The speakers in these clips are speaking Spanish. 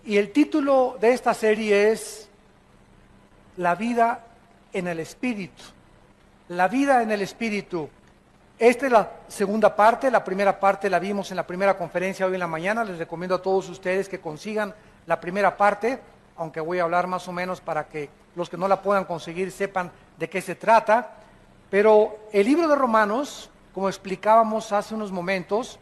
Y el título de esta serie es La vida en el Espíritu. La vida en el Espíritu. Esta es la segunda parte. La primera parte la vimos en la primera conferencia hoy en la mañana. Les recomiendo a todos ustedes que consigan la primera parte, aunque voy a hablar más o menos para que los que no la puedan conseguir sepan de qué se trata. Pero el libro de Romanos, como explicábamos hace unos momentos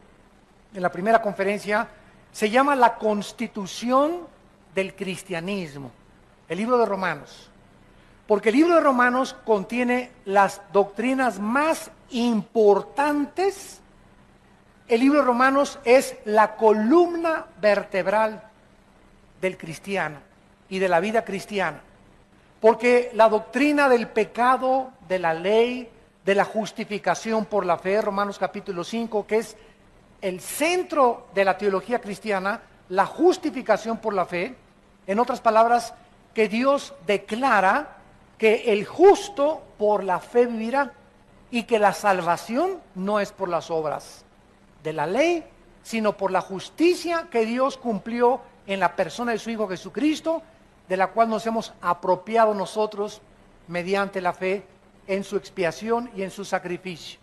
en la primera conferencia, se llama la Constitución del Cristianismo, el libro de Romanos. Porque el libro de Romanos contiene las doctrinas más importantes. El libro de Romanos es la columna vertebral del cristiano y de la vida cristiana. Porque la doctrina del pecado, de la ley, de la justificación por la fe, Romanos capítulo 5, que es el centro de la teología cristiana, la justificación por la fe, en otras palabras, que Dios declara que el justo por la fe vivirá y que la salvación no es por las obras de la ley, sino por la justicia que Dios cumplió en la persona de su Hijo Jesucristo, de la cual nos hemos apropiado nosotros mediante la fe en su expiación y en su sacrificio.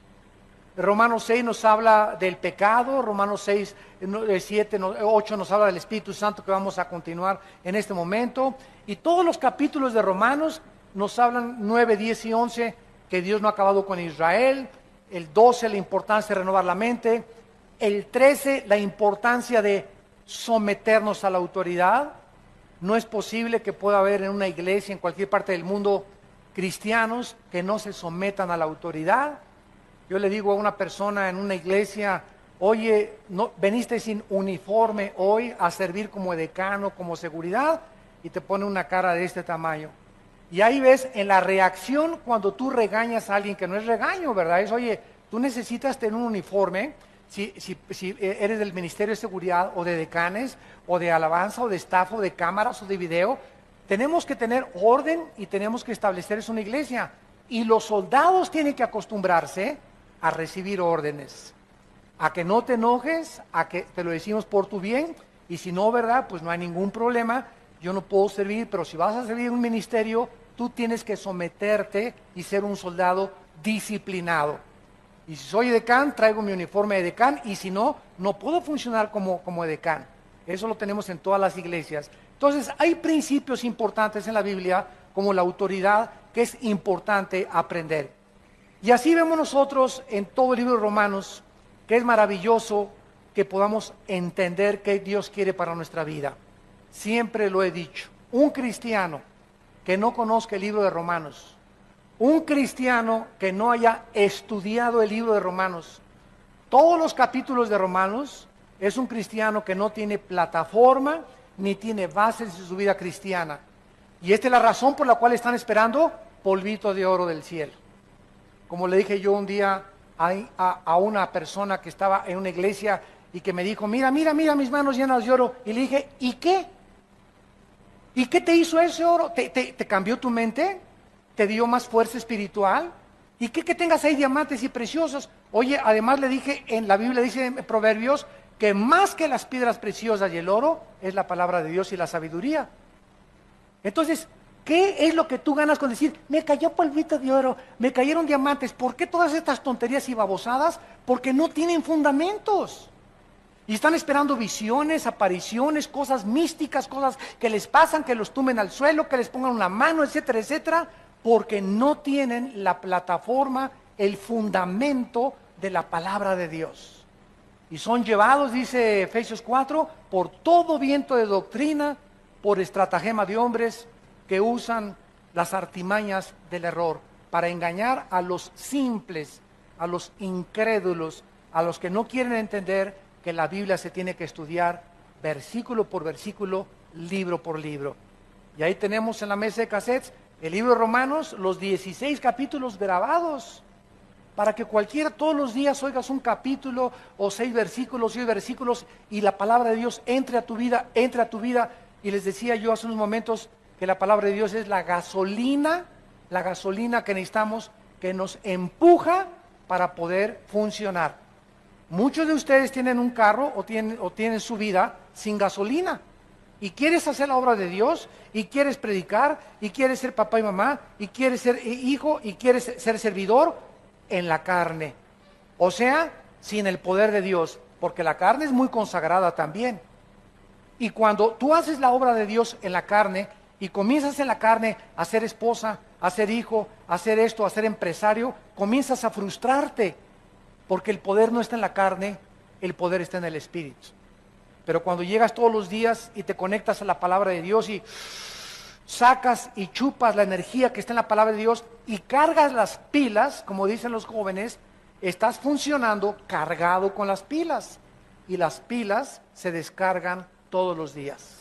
Romanos 6 nos habla del pecado, Romanos 6, 7, 8 nos habla del Espíritu Santo, que vamos a continuar en este momento. Y todos los capítulos de Romanos nos hablan 9, 10 y 11, que Dios no ha acabado con Israel. El 12, la importancia de renovar la mente. El 13, la importancia de someternos a la autoridad. No es posible que pueda haber en una iglesia, en cualquier parte del mundo, cristianos que no se sometan a la autoridad. Yo le digo a una persona en una iglesia, oye, ¿no veniste sin uniforme hoy a servir como decano, como seguridad? Y te pone una cara de este tamaño. Y ahí ves en la reacción cuando tú regañas a alguien, que no es regaño, ¿verdad? Es, oye, tú necesitas tener un uniforme, si eres del Ministerio de Seguridad o de decanes, o de alabanza, o de staff, o de cámaras, o de video, tenemos que tener orden y tenemos que establecer eso en una iglesia. Y los soldados tienen que acostumbrarse a recibir órdenes, a que no te enojes, a que te lo decimos por tu bien, y si no, ¿verdad? Pues no hay ningún problema, yo no puedo servir, pero si vas a servir en un ministerio, tú tienes que someterte y ser un soldado disciplinado. Y si soy decán, traigo mi uniforme de decán, y si no, no puedo funcionar como decán. Eso lo tenemos en todas las iglesias. Entonces, hay principios importantes en la Biblia, como la autoridad, que es importante aprender. Y así vemos nosotros en todo el libro de Romanos, que es maravilloso que podamos entender qué Dios quiere para nuestra vida. Siempre lo he dicho, un cristiano que no conozca el libro de Romanos, un cristiano que no haya estudiado el libro de Romanos, todos los capítulos de Romanos, es un cristiano que no tiene plataforma ni tiene bases en su vida cristiana. Y esta es la razón por la cual están esperando polvito de oro del cielo. Como le dije yo un día a una persona que estaba en una iglesia y que me dijo, mira mis manos llenas de oro. Y le dije, ¿y qué? ¿Y qué te hizo ese oro? ¿Te cambió tu mente? ¿Te dio más fuerza espiritual? ¿Y qué que tengas ahí diamantes y preciosos? Oye, además le dije, en la Biblia dice en Proverbios, que más que las piedras preciosas y el oro, es la palabra de Dios y la sabiduría. Entonces, ¿qué es lo que tú ganas con decir, me cayó polvito de oro, me cayeron diamantes? ¿Por qué todas estas tonterías y babosadas? Porque no tienen fundamentos. Y están esperando visiones, apariciones, cosas místicas, cosas que les pasan, que los tumben al suelo, que les pongan una mano, etcétera, etcétera, porque no tienen la plataforma, el fundamento de la palabra de Dios. Y son llevados, dice Efesios 4, por todo viento de doctrina, por estratagema de hombres que usan las artimañas del error para engañar a los simples, a los incrédulos, a los que no quieren entender que la Biblia se tiene que estudiar versículo por versículo, libro por libro. Y ahí tenemos en la mesa de cassettes el libro de Romanos, los 16 capítulos grabados, para que cualquiera todos los días oigas un capítulo o 6 versículos, 10 versículos, y la palabra de Dios entre a tu vida, Y les decía yo hace unos momentos que la palabra de Dios es la gasolina que necesitamos, que nos empuja para poder funcionar. Muchos de ustedes tienen un carro o tienen su vida sin gasolina. y quieres hacer la obra de Dios, y quieres predicar, y quieres ser papá y mamá, y quieres ser hijo, y quieres ser servidor en la carne. O sea, sin el poder de Dios, porque la carne es muy consagrada también. Y cuando tú haces la obra de Dios en la carne, y comienzas en la carne a ser esposa, a ser hijo, a ser esto, a ser empresario, comienzas a frustrarte, porque el poder no está en la carne, el poder está en el Espíritu. Pero cuando llegas todos los días y te conectas a la palabra de Dios y sacas y chupas la energía que está en la palabra de Dios y cargas las pilas, como dicen los jóvenes, estás funcionando cargado con las pilas. Y las pilas se descargan todos los días.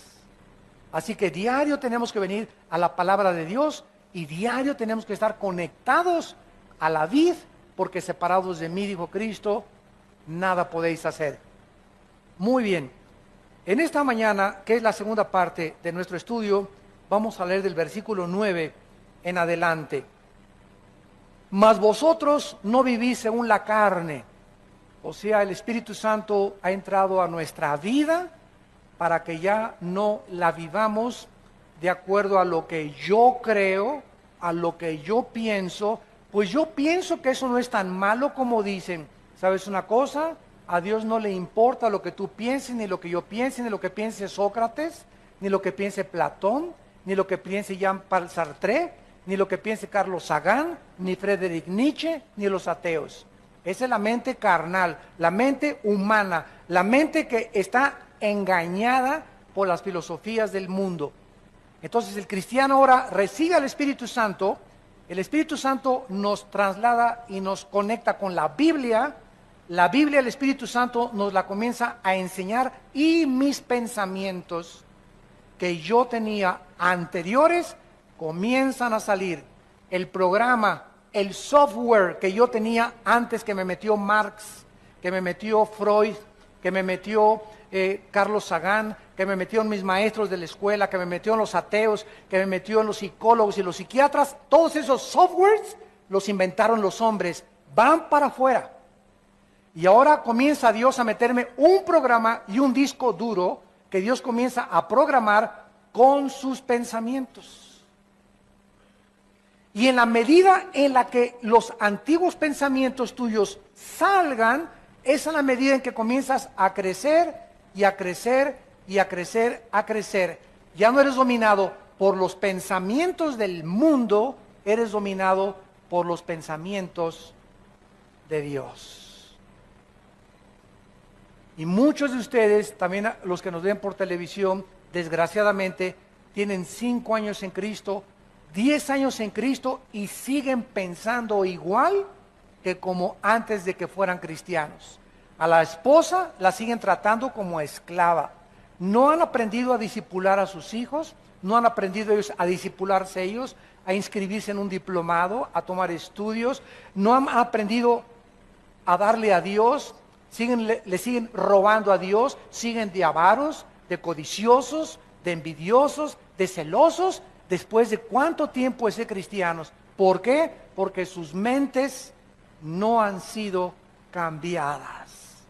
Así que diario tenemos que venir a la palabra de Dios y diario tenemos que estar conectados a la vid, porque separados de mí, dijo Cristo, nada podéis hacer. Muy bien. En esta mañana, que es la segunda parte de nuestro estudio, vamos a leer del versículo 9 en adelante. Mas vosotros no vivís según la carne, o sea, el Espíritu Santo ha entrado a nuestra vida para que ya no la vivamos de acuerdo a lo que yo creo, a lo que yo pienso. Pues yo pienso que eso no es tan malo como dicen. ¿Sabes una cosa? A Dios no le importa lo que tú pienses, ni lo que yo piense, ni lo que piense Sócrates, ni lo que piense Platón, ni lo que piense Jean-Paul Sartre, ni lo que piense Carlos Sagan, ni Friedrich Nietzsche, ni los ateos. Esa es la mente carnal, la mente humana, la mente que está engañada por las filosofías del mundo. Entonces el cristiano ahora recibe al Espíritu Santo, el Espíritu Santo nos traslada y nos conecta con la Biblia, el Espíritu Santo nos la comienza a enseñar y mis pensamientos que yo tenía anteriores comienzan a salir. El programa, el software que yo tenía antes que me metió Marx, que me metió Freud, que me metió Carlos Sagan, que me metió en mis maestros de la escuela, que me metió en los ateos, que me metió en los psicólogos y los psiquiatras, todos esos softwares los inventaron los hombres, van para afuera. Y ahora comienza Dios a meterme un programa y un disco duro que Dios comienza a programar con sus pensamientos. Y en la medida en la que los antiguos pensamientos tuyos salgan, esa es la medida en que comienzas a crecer y a crecer y a crecer, a crecer. Ya no eres dominado por los pensamientos del mundo, eres dominado por los pensamientos de Dios. Y muchos de ustedes, también los que nos ven por televisión, desgraciadamente, tienen 5 años en Cristo, 10 años en Cristo y siguen pensando igual que como antes de que fueran cristianos. A la esposa la siguen tratando como esclava. No han aprendido a discipular a sus hijos, no han aprendido ellos a discipularse ellos, a inscribirse en un diplomado, a tomar estudios, no han aprendido a darle a Dios. Le siguen robando a Dios, siguen de avaros, de codiciosos, de envidiosos, de celosos, después de cuánto tiempo de ser cristianos. ¿Por qué? Porque sus mentes no han sido cambiadas.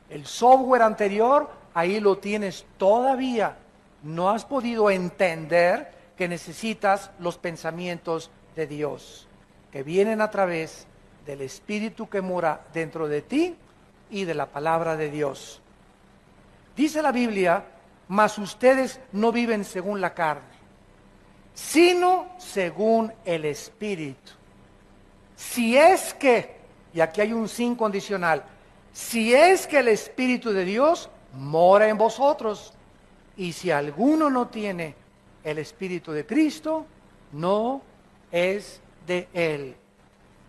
El software anterior, ahí lo tienes todavía. No has podido entender que necesitas los pensamientos de Dios, que vienen a través del Espíritu que mora dentro de ti y de la palabra de Dios. Dice la Biblia, mas ustedes no viven según la carne, sino según el Espíritu. Si es que, y aquí hay un sin condicional, si es que el Espíritu de Dios mora en vosotros, y si alguno no tiene el Espíritu de Cristo, no es de Él.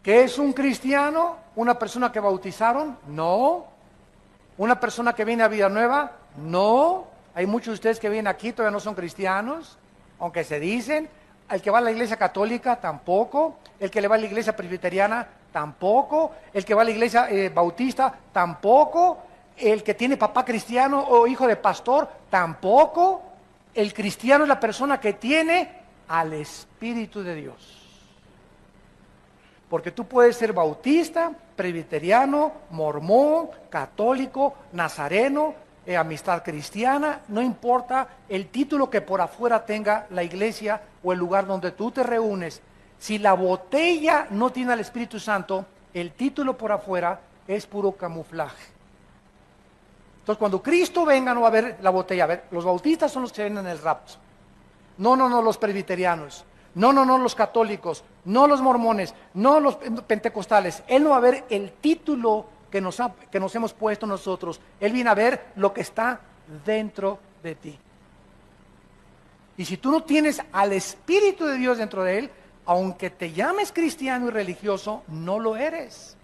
¿Qué es un cristiano? ¿Una persona que bautizaron? No. ¿Una persona que viene a Vida Nueva? No. Hay muchos de ustedes que vienen aquí, todavía no son cristianos, aunque se dicen. El que va a la iglesia católica, tampoco. El que le va a la iglesia presbiteriana, tampoco. El que va a la iglesia bautista, tampoco. El que tiene papá cristiano o hijo de pastor, tampoco. El cristiano es la persona que tiene al Espíritu de Dios. Porque tú puedes ser bautista, presbiteriano, mormón, católico, nazareno, amistad cristiana, no importa el título que por afuera tenga la iglesia o el lugar donde tú te reúnes. Si la botella no tiene al Espíritu Santo, el título por afuera es puro camuflaje. Entonces, cuando Cristo venga, no va a haber la botella. A ver, los bautistas son los que ven en el rapto. No, los presbiterianos. No, los católicos. No los mormones. No los pentecostales. Él no va a ver el título que nos hemos puesto nosotros. Él viene a ver lo que está dentro de ti. Y si tú no tienes al Espíritu de Dios dentro de él, aunque te llames cristiano y religioso, no lo eres.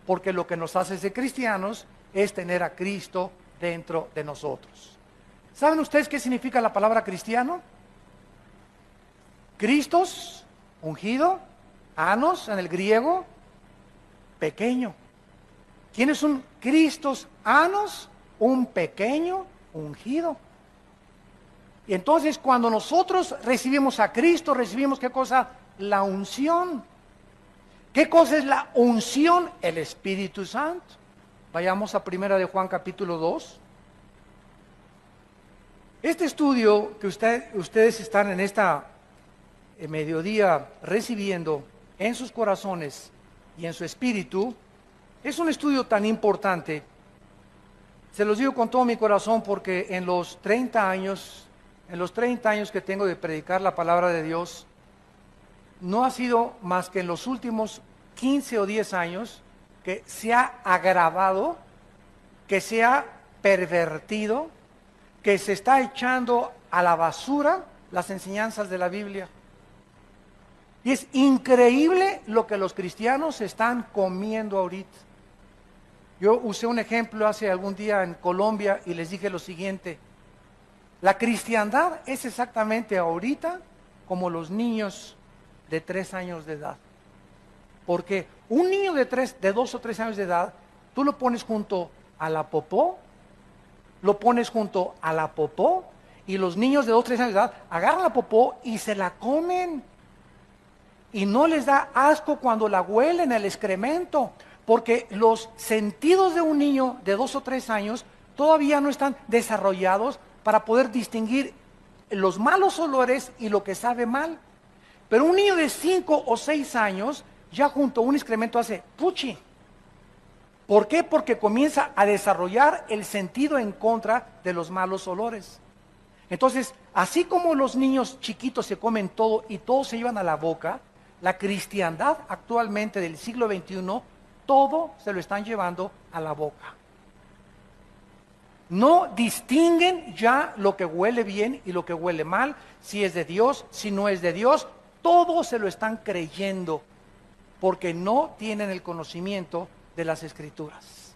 Porque lo que nos hace ser cristianos es tener a Cristo dentro de nosotros. ¿Saben ustedes qué significa la palabra cristiano? Cristos, ungido, anos en el griego, pequeño. ¿Quién es un Cristos anos? Un pequeño ungido. Y entonces cuando nosotros recibimos a Cristo, recibimos ¿qué cosa? La unción. ¿Qué cosa es la unción? El Espíritu Santo. Vayamos a 1 de Juan capítulo 2. Este estudio que ustedes están en esta mediodía recibiendo en sus corazones y en su espíritu, es un estudio tan importante. Se los digo con todo mi corazón porque en los 30 años que tengo de predicar la palabra de Dios, no ha sido más que en los últimos 15 o 10 años que se ha agravado, que se ha pervertido, que se está echando a la basura las enseñanzas de la Biblia. Y es increíble lo que los cristianos están comiendo ahorita. Yo usé un ejemplo hace algún día en Colombia y les dije lo siguiente: la cristiandad es exactamente ahorita como los niños de 3 años de edad. Porque un niño de 2 o 3 años de edad, tú lo pones junto a la popó, y los niños de 2 o 3 años de edad agarran la popó y se la comen. Y no les da asco cuando la huelen, el excremento, porque los sentidos de un niño de 2 o 3 años todavía no están desarrollados para poder distinguir los malos olores y lo que sabe mal. Pero un niño de 5 o 6 años ya junto a un excremento hace puchi. ¿Por qué? Porque comienza a desarrollar el sentido en contra de los malos olores. Entonces, así como los niños chiquitos se comen todo y todo se llevan a la boca, la cristiandad actualmente del siglo XXI, todo se lo están llevando a la boca. No distinguen ya lo que huele bien y lo que huele mal, si es de Dios, si no es de Dios, todo se lo están creyendo, porque no tienen el conocimiento de las Escrituras.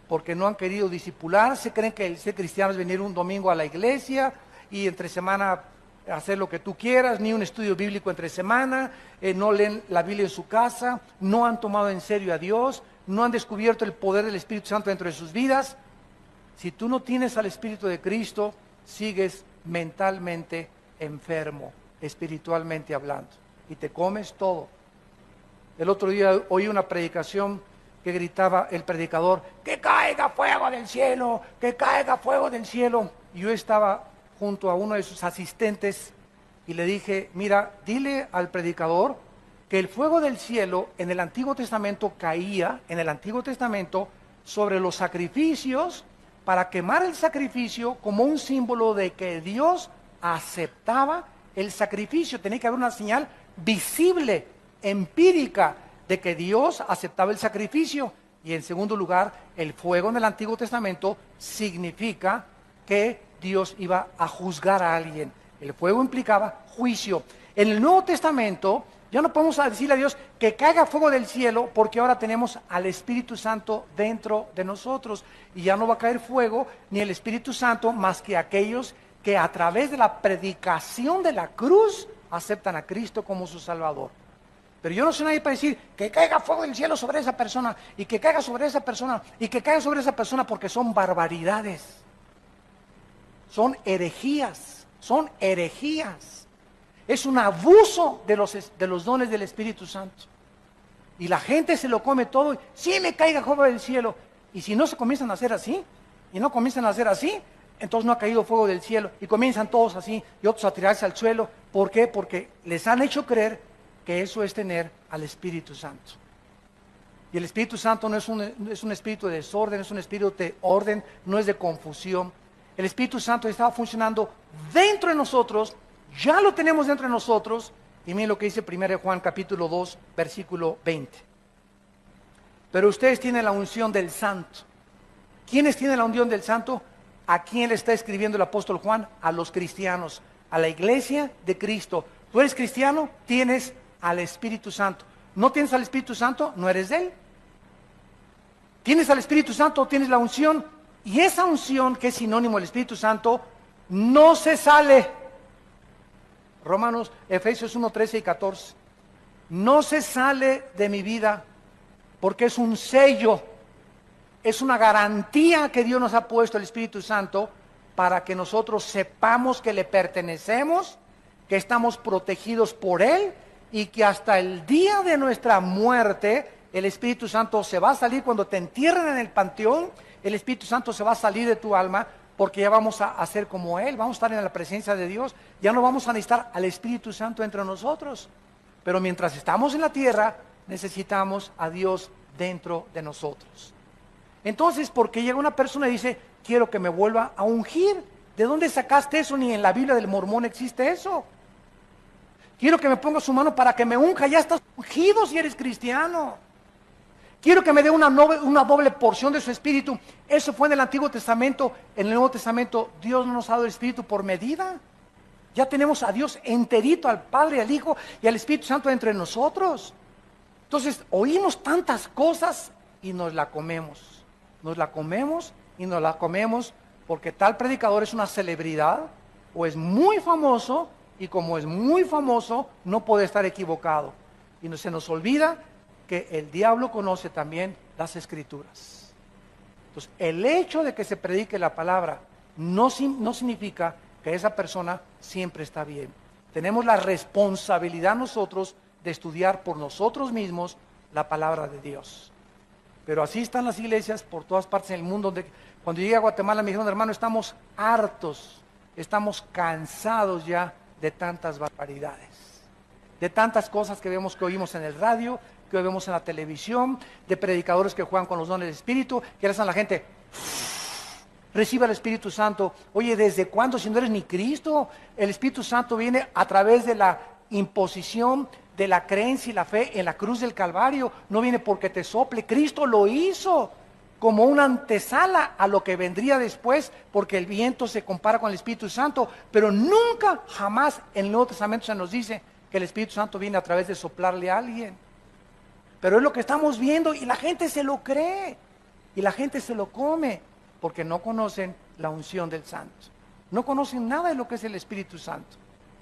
Porque no han querido discipularse, creen que el ser cristiano es venir un domingo a la iglesia y entre semana hacer lo que tú quieras, ni un estudio bíblico entre semana, no leen la Biblia en su casa, no han tomado en serio a Dios, no han descubierto el poder del Espíritu Santo dentro de sus vidas. Si tú no tienes al Espíritu de Cristo, sigues mentalmente enfermo, espiritualmente hablando, y te comes todo. El otro día oí una predicación que gritaba el predicador: ¡que caiga fuego del cielo! ¡Que caiga fuego del cielo! Y yo estaba junto a uno de sus asistentes y le dije: mira, dile al predicador que el fuego del cielo en el Antiguo Testamento caía, en el Antiguo Testamento, sobre los sacrificios, para quemar el sacrificio como un símbolo de que Dios aceptaba el sacrificio. Tenía que haber una señal visible, empírica, de que Dios aceptaba el sacrificio. Y en segundo lugar, el fuego en el Antiguo Testamento significa que Dios iba a juzgar a alguien. El fuego implicaba juicio. En el Nuevo Testamento ya no podemos decirle a Dios que caiga fuego del cielo, porque ahora tenemos al Espíritu Santo dentro de nosotros, y ya no va a caer fuego ni el Espíritu Santo más que aquellos que a través de la predicación de la cruz aceptan a Cristo como su Salvador. Pero yo no soy nadie para decir que caiga fuego del cielo sobre esa persona, y que caiga sobre esa persona, y que caiga sobre esa persona, porque son barbaridades, son herejías, es un abuso de los dones del Espíritu Santo. Y la gente se lo come todo, sí me caiga fuego del cielo, y si no se comienzan a hacer así, y no comienzan a hacer así, entonces no ha caído fuego del cielo, y comienzan todos así, y otros a tirarse al suelo. ¿Por qué? Porque les han hecho creer que eso es tener al Espíritu Santo. Y el Espíritu Santo no es un espíritu de desorden, es un espíritu de orden, no es de confusión. El Espíritu Santo estaba funcionando dentro de nosotros, ya lo tenemos dentro de nosotros, y miren lo que dice 1 Juan capítulo 2, versículo 20. Pero ustedes tienen la unción del Santo. ¿Quiénes tienen la unción del Santo? ¿A quién le está escribiendo el apóstol Juan? A los cristianos, a la iglesia de Cristo. ¿Tú eres cristiano? Tienes al Espíritu Santo. ¿No tienes al Espíritu Santo? No eres de Él. ¿Tienes al Espíritu Santo? Tienes la unción. Y esa unción, que es sinónimo del Espíritu Santo, no se sale. Efesios 1, 13 y 14. No se sale de mi vida porque es un sello, es una garantía que Dios nos ha puesto el Espíritu Santo para que nosotros sepamos que le pertenecemos, que estamos protegidos por Él y que hasta el día de nuestra muerte el Espíritu Santo se va a salir. Cuando te entierren en el panteón, el Espíritu Santo se va a salir de tu alma, porque ya vamos a ser como Él, vamos a estar en la presencia de Dios, ya no vamos a necesitar al Espíritu Santo entre nosotros. Pero mientras estamos en la tierra, necesitamos a Dios dentro de nosotros. Entonces, porque llega una persona y dice, quiero que me vuelva a ungir. ¿De dónde sacaste eso? Ni en la Biblia del Mormón existe eso. Quiero que me ponga su mano para que me unja. Ya estás ungido si eres cristiano. Quiero que me dé una doble porción de su Espíritu. Eso fue en el Antiguo Testamento. En el Nuevo Testamento, Dios no nos ha dado el Espíritu por medida. Ya tenemos a Dios enterito, al Padre, al Hijo y al Espíritu Santo entre nosotros. Entonces, oímos tantas cosas y nos la comemos. Nos la comemos y nos la comemos porque tal predicador es una celebridad o es muy famoso, y como es muy famoso, no puede estar equivocado. Y se nos olvida que el diablo conoce también las Escrituras. Entonces, el hecho de que se predique la palabra no significa que esa persona siempre está bien. Tenemos la responsabilidad nosotros de estudiar por nosotros mismos la palabra de Dios. Pero así están las iglesias por todas partes en el mundo. Cuando llegué a Guatemala me dijeron, hermano, estamos hartos, estamos cansados ya de tantas barbaridades, de tantas cosas que vemos, que oímos en el radio, que vemos en la televisión, de predicadores que juegan con los dones del Espíritu, que le hacen a la gente, reciba el Espíritu Santo. Oye, ¿desde cuándo? Si no eres ni Cristo. El Espíritu Santo viene a través de la imposición de la creencia y la fe en la cruz del Calvario. No viene porque te sople. Cristo lo hizo como una antesala a lo que vendría después, porque el viento se compara con el Espíritu Santo, pero nunca, jamás en el Nuevo Testamento se nos dice que el Espíritu Santo viene a través de soplarle a alguien. Pero es lo que estamos viendo y la gente se lo cree y la gente se lo come porque no conocen la unción del Santo. No conocen nada de lo que es el Espíritu Santo.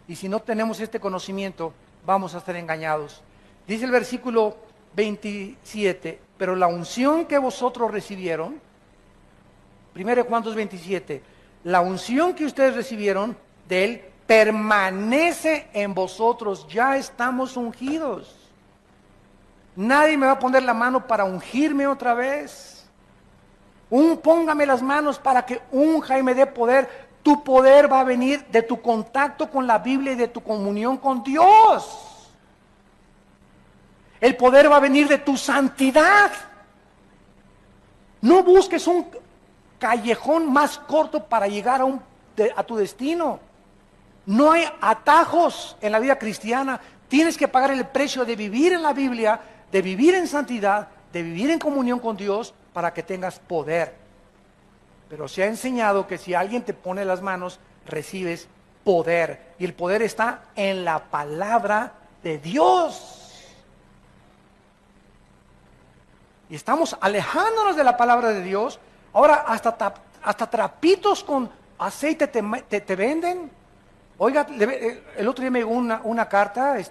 Y si no tenemos este conocimiento, vamos a estar engañados. Dice el versículo 27, pero la unción que vosotros recibieron, 1 Juan 2:27, la unción que ustedes recibieron de Él permanece en vosotros, ya estamos ungidos. Nadie me va a poner la mano para ungirme otra vez. Póngame las manos para que unja y me dé poder. Tu poder va a venir de tu contacto con la Biblia y de tu comunión con Dios. El poder va a venir de tu santidad. No busques un callejón más corto para llegar a tu destino. No hay atajos en la vida cristiana. Tienes que pagar el precio de vivir en la Biblia, de vivir en santidad, de vivir en comunión con Dios para que tengas poder. Pero se ha enseñado que si alguien te pone las manos, recibes poder. Y el poder está en la palabra de Dios. Y estamos alejándonos de la palabra de Dios. Ahora hasta trapitos con aceite te venden. Oiga, el otro día me llegó una carta, y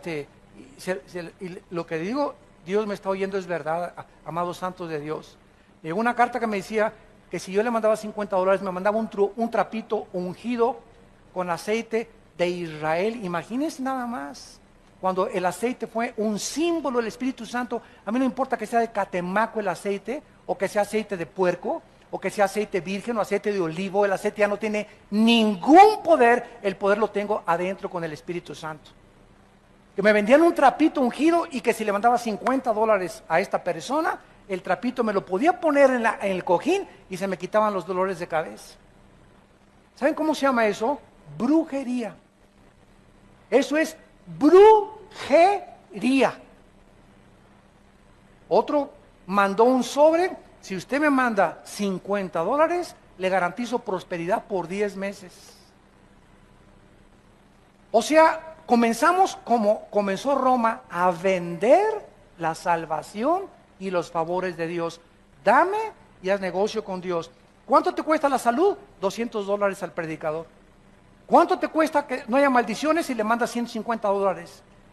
lo que digo, Dios me está oyendo, es verdad, amados santos de Dios. Llegó una carta que me decía que si yo le mandaba $50, me mandaba un trapito ungido con aceite de Israel. Imagínense nada más. Cuando el aceite fue un símbolo del Espíritu Santo, a mí no importa que sea de catemaco el aceite o que sea aceite de puerco, o que sea aceite virgen o aceite de olivo. El aceite ya no tiene ningún poder, el poder lo tengo adentro con el Espíritu Santo. Que me vendían un trapito ungido y que si le mandaba $50 a esta persona, el trapito me lo podía poner en el cojín y se me quitaban los dolores de cabeza. ¿Saben cómo se llama eso? Brujería. Eso es brujería. Otro mandó un sobre: si usted me manda $50, le garantizo prosperidad por 10 meses. O sea, comenzamos como comenzó Roma, a vender la salvación y los favores de Dios. Dame y haz negocio con Dios. ¿Cuánto te cuesta la salud? $200 al predicador. ¿Cuánto te cuesta que no haya maldiciones? Y le mandas $150.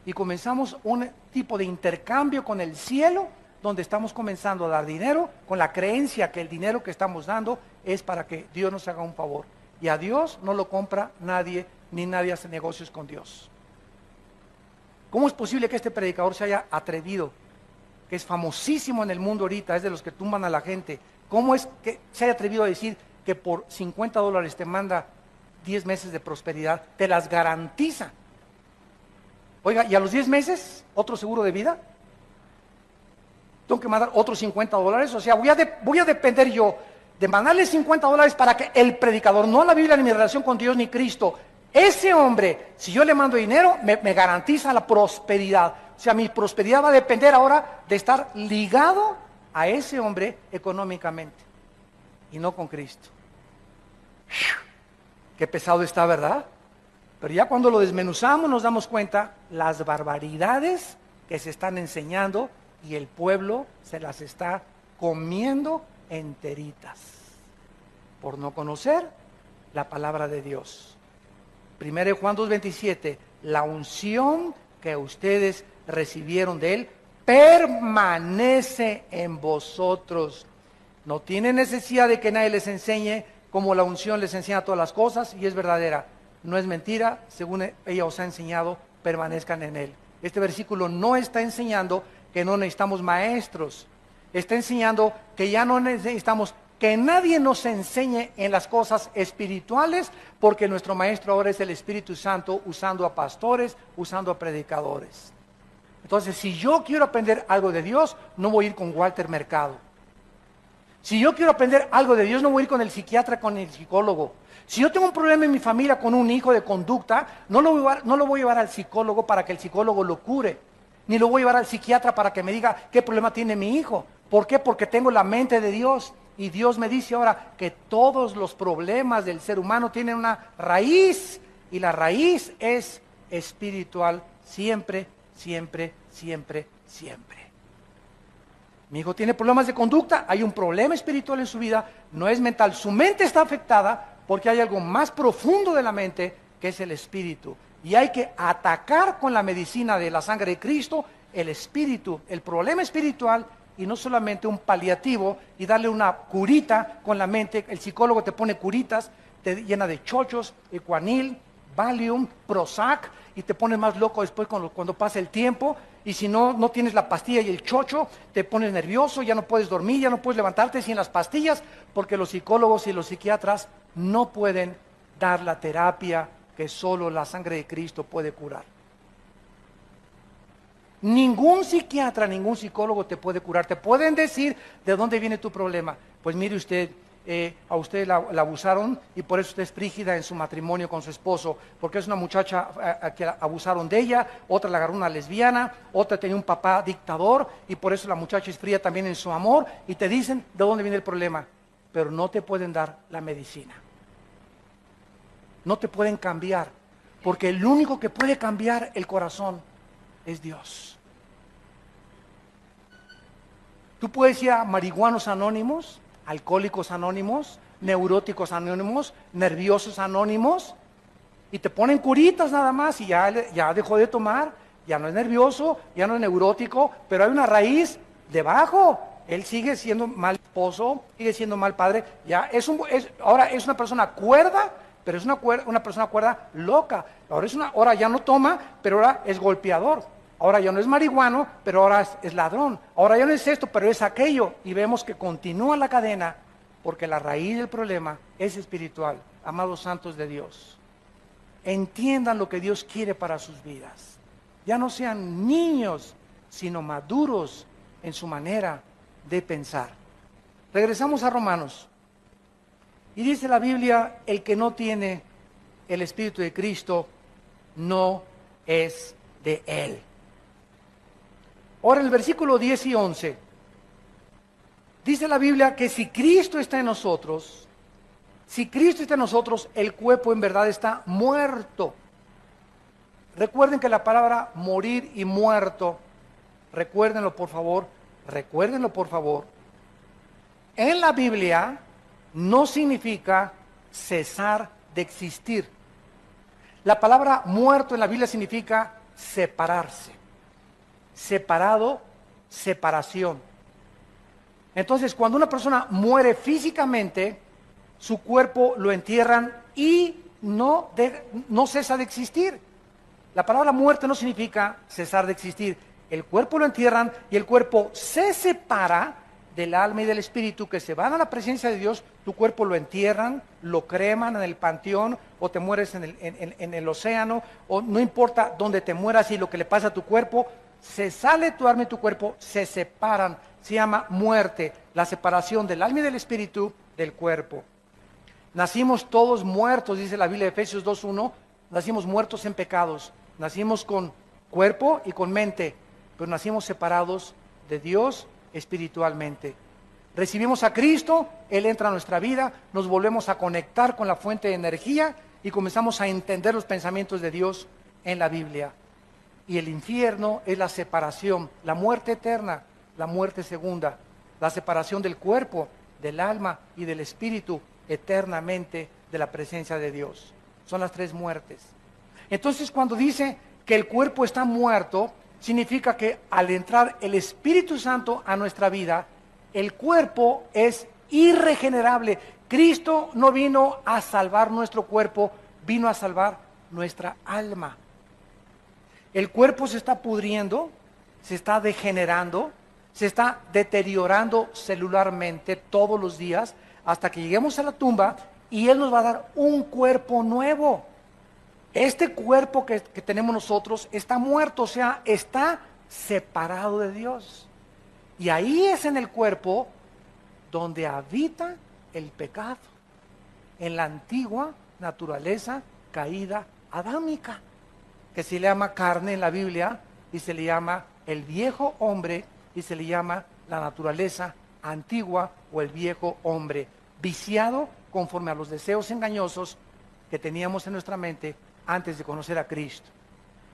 Y comenzamos un tipo de intercambio con el cielo, donde estamos comenzando a dar dinero con la creencia que el dinero que estamos dando es para que Dios nos haga un favor. Y a Dios no lo compra nadie, ni nadie hace negocios con Dios. ¿Cómo es posible que este predicador se haya atrevido, que es famosísimo en el mundo ahorita, es de los que tumban a la gente? ¿Cómo es que se haya atrevido a decir que por $50 te manda 10 meses de prosperidad? Te las garantiza. Oiga, ¿y a los 10 meses otro seguro de vida? Tengo que mandar otros $50. O sea, voy a depender yo de mandarle $50 para que el predicador, no la Biblia, ni mi relación con Dios, ni Cristo, ese hombre, si yo le mando dinero, me garantiza la prosperidad. O sea, mi prosperidad va a depender ahora de estar ligado a ese hombre económicamente y no con Cristo. Qué pesado está, ¿verdad? Pero ya cuando lo desmenuzamos nos damos cuenta las barbaridades que se están enseñando y el pueblo se las está comiendo enteritas por no conocer la palabra de Dios. 1 Juan 2:27, la unción que ustedes recibieron de Él permanece en vosotros. No tienen necesidad de que nadie les enseñe, como la unción les enseña todas las cosas y es verdadera. No es mentira, según ella os ha enseñado, permanezcan en Él. Este versículo no está enseñando que no necesitamos maestros. Está enseñando que ya no necesitamos que nadie nos enseñe en las cosas espirituales, porque nuestro maestro ahora es el Espíritu Santo, usando a pastores, usando a predicadores. Entonces, si yo quiero aprender algo de Dios, no voy a ir con Walter Mercado. Si yo quiero aprender algo de Dios, no voy a ir con el psiquiatra, con el psicólogo. Si yo tengo un problema en mi familia con un hijo de conducta, no lo voy a llevar al psicólogo para que el psicólogo lo cure, ni lo voy a llevar al psiquiatra para que me diga qué problema tiene mi hijo. ¿Por qué? Porque tengo la mente de Dios. Y Dios me dice ahora que todos los problemas del ser humano tienen una raíz, y la raíz es espiritual, siempre, siempre, siempre, siempre. Mi hijo tiene problemas de conducta, hay un problema espiritual en su vida, no es mental, su mente está afectada porque hay algo más profundo de la mente que es el espíritu. Y hay que atacar con la medicina de la sangre de Cristo el espíritu, el problema espiritual, y no solamente un paliativo y darle una curita con la mente. El psicólogo te pone curitas, te llena de chochos, Equanil, Valium, Prozac, y te pones más loco después cuando pasa el tiempo. Y si no tienes la pastilla y el chocho, te pones nervioso, ya no puedes dormir, ya no puedes levantarte sin las pastillas, porque los psicólogos y los psiquiatras no pueden dar la terapia que solo la sangre de Cristo puede curar. Ningún psiquiatra, ningún psicólogo te puede curar. Te pueden decir de dónde viene tu problema. Pues mire usted, a usted la abusaron y por eso usted es frígida en su matrimonio con su esposo, porque es una muchacha a que abusaron de ella, otra la agarró una lesbiana, otra tenía un papá dictador y por eso la muchacha es fría también en su amor, y te dicen de dónde viene el problema, pero no te pueden dar la medicina. No te pueden cambiar, porque el único que puede cambiar el corazón es Dios. Tú puedes ir a marihuanos anónimos, alcohólicos anónimos, neuróticos anónimos, nerviosos anónimos, y te ponen curitas nada más y ya dejó de tomar, ya no es nervioso, ya no es neurótico, pero hay una raíz debajo. Él sigue siendo mal esposo, sigue siendo mal padre, ahora es una persona cuerda, pero es una persona cuerda loca. Ahora ya no toma, pero ahora es golpeador. Ahora ya no es marihuano, pero ahora es ladrón. Ahora ya no es esto, pero es aquello. Y vemos que continúa la cadena porque la raíz del problema es espiritual, amados santos de Dios. Entiendan lo que Dios quiere para sus vidas. Ya no sean niños, sino maduros en su manera de pensar. Regresamos a Romanos. Y dice la Biblia, el que no tiene el Espíritu de Cristo no es de Él. Ahora en el versículo 10 y 11, dice la Biblia que si Cristo está en nosotros, el cuerpo en verdad está muerto. Recuerden que la palabra morir y muerto, recuérdenlo por favor, en la Biblia no significa cesar de existir. La palabra muerto en la Biblia significa separarse, separado, separación. Entonces, cuando una persona muere físicamente, su cuerpo lo entierran y no cesa de existir. La palabra muerte no significa cesar de existir. El cuerpo lo entierran y el cuerpo se separa del alma y del espíritu, que se van a la presencia de Dios. Tu cuerpo lo entierran, lo creman en el panteón, o te mueres en el océano, o no importa dónde te mueras y lo que le pasa a tu cuerpo, se sale tu alma y tu cuerpo, se separan. Se llama muerte, la separación del alma y del espíritu del cuerpo. Nacimos todos muertos, dice la Biblia de Efesios 2:1, nacimos muertos en pecados, nacimos con cuerpo y con mente, pero nacimos separados de Dios espiritualmente. Recibimos a Cristo, Él entra a nuestra vida, nos volvemos a conectar con la fuente de energía y comenzamos a entender los pensamientos de Dios en la Biblia. Y el infierno es la separación, la muerte eterna, la muerte segunda, la separación del cuerpo, del alma y del espíritu eternamente de la presencia de Dios. Son las tres muertes. Entonces, cuando dice que el cuerpo está muerto, significa que al entrar el Espíritu Santo a nuestra vida, el cuerpo es irregenerable. Cristo no vino a salvar nuestro cuerpo, vino a salvar nuestra alma. El cuerpo se está pudriendo, se está degenerando, se está deteriorando celularmente todos los días hasta que lleguemos a la tumba y Él nos va a dar un cuerpo nuevo. Este cuerpo que tenemos nosotros está muerto, o sea, está separado de Dios. Y ahí es en el cuerpo donde habita el pecado, en la antigua naturaleza caída adámica, que se le llama carne en la Biblia y se le llama el viejo hombre y se le llama la naturaleza antigua o el viejo hombre, viciado conforme a los deseos engañosos que teníamos en nuestra mente antes de conocer a Cristo.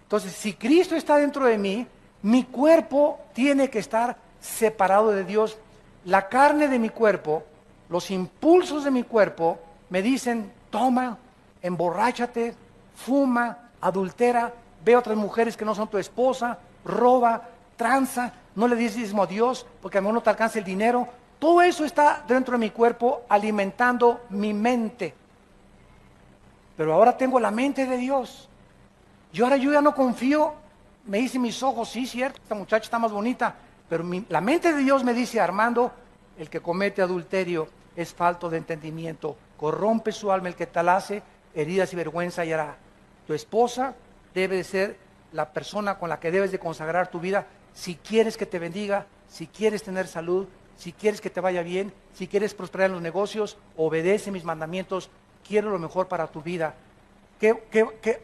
Entonces, si Cristo está dentro de mí, mi cuerpo tiene que estar separado de Dios. La carne de mi cuerpo, los impulsos de mi cuerpo me dicen: toma, emborráchate, fuma, adultera, ve a otras mujeres que no son tu esposa, roba, tranza, no le des diezmo a Dios porque a lo mejor no te alcanza el dinero. Todo eso está dentro de mi cuerpo alimentando mi mente. Pero ahora tengo la mente de Dios. Yo ya no confío. Me dicen mis ojos: sí, cierto, esta muchacha está más bonita. Pero la mente de Dios me dice: Armando, el que comete adulterio es falto de entendimiento. Corrompe su alma el que tal hace, heridas y vergüenza hallará. Tu esposa debe de ser la persona con la que debes de consagrar tu vida. Si quieres que te bendiga, si quieres tener salud, si quieres que te vaya bien, si quieres prosperar en los negocios, obedece mis mandamientos. Quiero lo mejor para tu vida.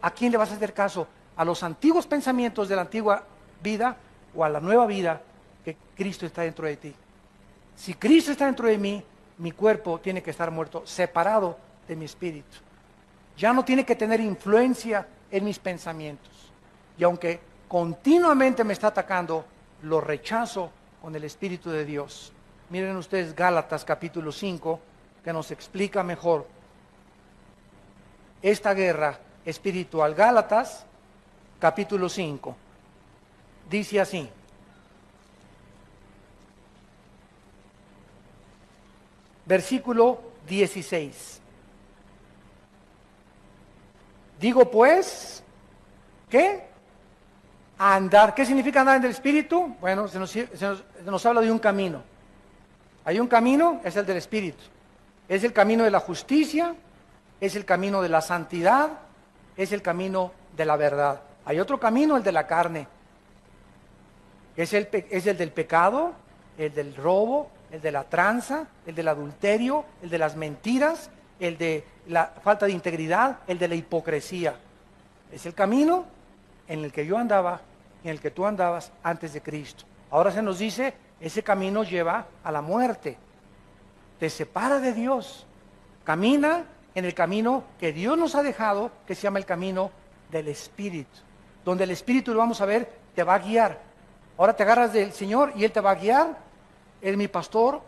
¿A quién le vas a hacer caso? ¿A los antiguos pensamientos de la antigua vida o a la nueva vida que Cristo está dentro de ti? Si Cristo está dentro de mí, mi cuerpo tiene que estar muerto, separado de mi espíritu. Ya no tiene que tener influencia en mis pensamientos. Y aunque continuamente me está atacando, lo rechazo con el Espíritu de Dios. Miren ustedes Gálatas capítulo 5, que nos explica mejor esta guerra espiritual. Gálatas capítulo 5 dice así: versículo 16. Digo pues, ¿qué? Andar. ¿Qué significa andar en el Espíritu? Bueno, se nos habla de un camino. Hay un camino, es el del Espíritu. Es el camino de la justicia, es el camino de la santidad, es el camino de la verdad. Hay otro camino, el de la carne. Es el del pecado, el del robo, el de la tranza, el del adulterio, el de las mentiras, el de la falta de integridad, el de la hipocresía. Es el camino en el que yo andaba, en el que tú andabas antes de Cristo. Ahora se nos dice, ese camino lleva a la muerte. Te separa de Dios. Camina en el camino que Dios nos ha dejado, que se llama el camino del Espíritu. Donde el Espíritu, lo vamos a ver, te va a guiar. Ahora te agarras del Señor y Él te va a guiar. Él es mi pastor,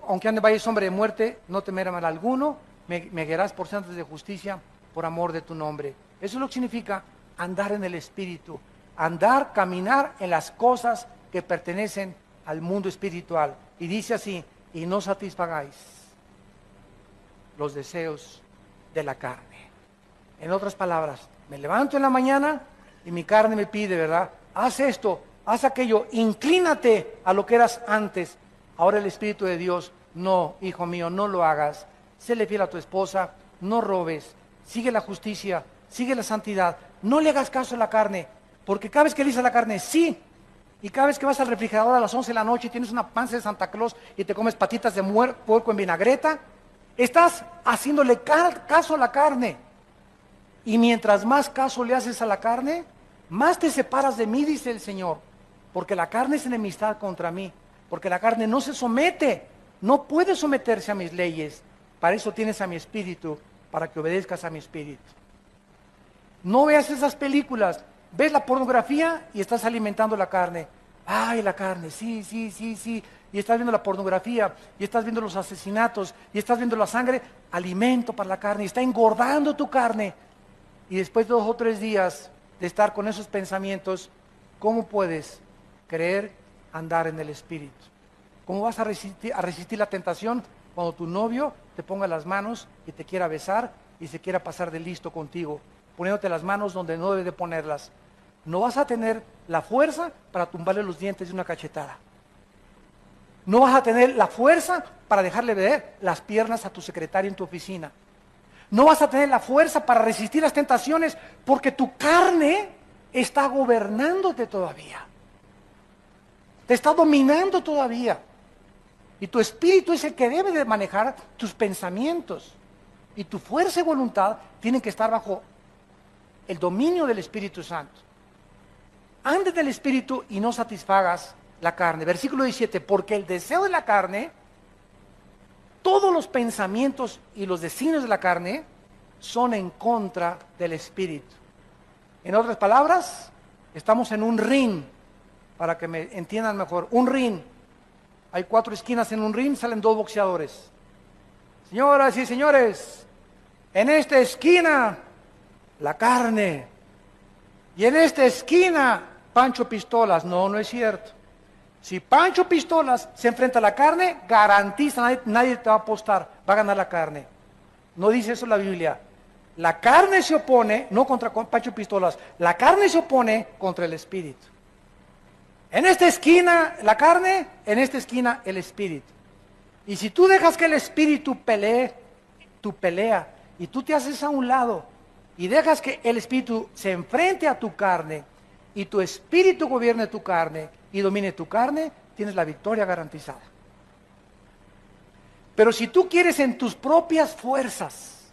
aunque ande en valle de sombra de muerte, no temeré mal alguno. Me guiarás por sendas de justicia, por amor de tu nombre. Eso es lo que significa andar en el Espíritu. Andar, caminar en las cosas que pertenecen al mundo espiritual. Y dice así, y no satisfagáis los deseos de la carne. En otras palabras, me levanto en la mañana y mi carne me pide, ¿verdad? Haz esto, haz aquello, inclínate a lo que eras antes. Ahora el Espíritu de Dios, no, hijo mío, no lo hagas. Séle fiel a tu esposa, no robes, sigue la justicia, sigue la santidad. No le hagas caso a la carne, porque cada vez que le dices a la carne, sí, y cada vez que vas al refrigerador a las 11 de la noche y tienes una panza de Santa Claus y te comes patitas de puerco en vinagreta, estás haciéndole caso a la carne. Y mientras más caso le haces a la carne, más te separas de mí, dice el Señor. Porque la carne es enemistad contra mí. Porque la carne no se somete, no puede someterse a mis leyes. Para eso tienes a mi espíritu, para que obedezcas a mi espíritu. No veas esas películas. Ves la pornografía y estás alimentando la carne. Ay, la carne, sí. Y estás viendo la pornografía, y estás viendo los asesinatos, y estás viendo la sangre. Alimento para la carne, y está engordando tu carne. Y después de 2 o 3 días de estar con esos pensamientos, ¿cómo puedes creer andar en el Espíritu? ¿Cómo vas a resistir la tentación cuando tu novio te ponga las manos y te quiera besar y se quiera pasar de listo contigo, poniéndote las manos donde no debe de ponerlas? No vas a tener la fuerza para tumbarle los dientes de una cachetada. No vas a tener la fuerza para dejarle ver las piernas a tu secretario en tu oficina. No vas a tener la fuerza para resistir las tentaciones porque tu carne está gobernándote todavía. Te está dominando todavía. Y tu espíritu es el que debe de manejar tus pensamientos. Y tu fuerza y voluntad tienen que estar bajo el dominio del Espíritu Santo. Andes del Espíritu y no satisfagas la carne. Versículo 17, porque el deseo de la carne, todos los pensamientos y los designios de la carne son en contra del Espíritu. En otras palabras, estamos en un ring, para que me entiendan mejor. Un ring. Hay 4 esquinas en un ring, salen 2 boxeadores. Señoras y señores, en esta esquina, la carne. Y en esta esquina, Pancho Pistolas. No, no es cierto. Si Pancho Pistolas se enfrenta a la carne, garantiza, nadie te va a apostar, va a ganar la carne. No dice eso la Biblia. La carne se opone, no contra Pancho Pistolas, la carne se opone contra el Espíritu. En esta esquina la carne, en esta esquina el Espíritu. Y si tú dejas que el Espíritu pelee, tu pelea, y tú te haces a un lado, y dejas que el Espíritu se enfrente a tu carne, y tu Espíritu gobierne tu carne, y domine tu carne, tienes la victoria garantizada. Pero si tú quieres en tus propias fuerzas,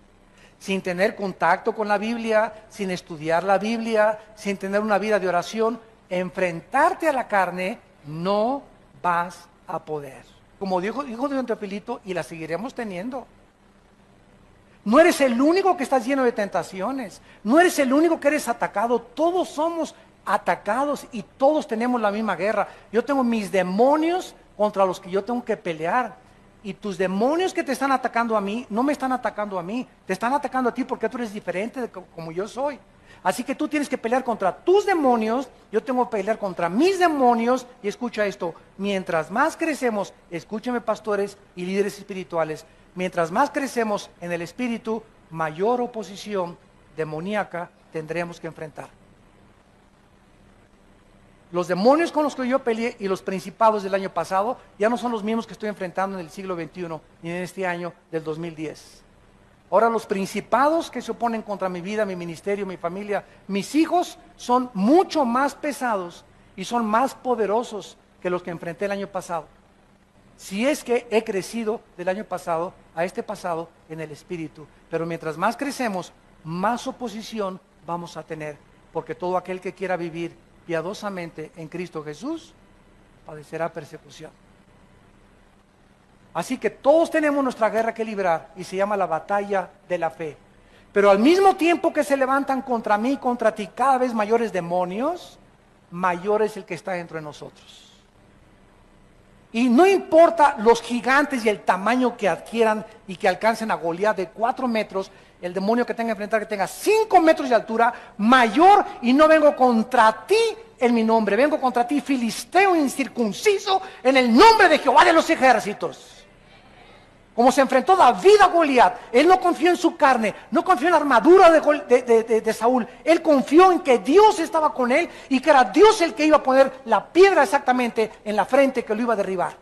sin tener contacto con la Biblia, sin estudiar la Biblia, sin tener una vida de oración, enfrentarte a la carne, no vas a poder. Como dijo don Teofilito, y la seguiremos teniendo. No eres el único que estás lleno de tentaciones, no eres el único que eres atacado, todos somos atacados y todos tenemos la misma guerra. Yo tengo mis demonios contra los que yo tengo que pelear. Y tus demonios que te están atacando a mí, no me están atacando a mí, te están atacando a ti porque tú eres diferente de como yo soy. Así que tú tienes que pelear contra tus demonios, yo tengo que pelear contra mis demonios. Y escucha esto, mientras más crecemos, escúcheme pastores y líderes espirituales, mientras más crecemos en el espíritu, mayor oposición demoníaca tendremos que enfrentar. Los demonios con los que yo peleé y los principados del año pasado ya no son los mismos que estoy enfrentando en el siglo XXI ni en este año del 2010. Ahora los principados que se oponen contra mi vida, mi ministerio, mi familia, mis hijos, son mucho más pesados y son más poderosos que los que enfrenté el año pasado. Si es que he crecido del año pasado a este pasado en el espíritu. Pero mientras más crecemos, más oposición vamos a tener. Porque todo aquel que quiera vivir piadosamente en Cristo Jesús, padecerá persecución. Así que todos tenemos nuestra guerra que librar y se llama la batalla de la fe. Pero al mismo tiempo que se levantan contra mí, contra ti, cada vez mayores demonios, mayor es el que está dentro de nosotros. Y no importa los gigantes y el tamaño que adquieran y que alcancen a Goliat de 4 metros, el demonio que tenga que enfrentar que tenga 5 metros de altura, mayor, y no vengo contra ti en mi nombre, vengo contra ti, filisteo incircunciso, en el nombre de Jehová de los ejércitos. Como se enfrentó David a Goliat, él no confió en su carne, no confió en la armadura de Saúl, él confió en que Dios estaba con él y que era Dios el que iba a poner la piedra exactamente en la frente que lo iba a derribar.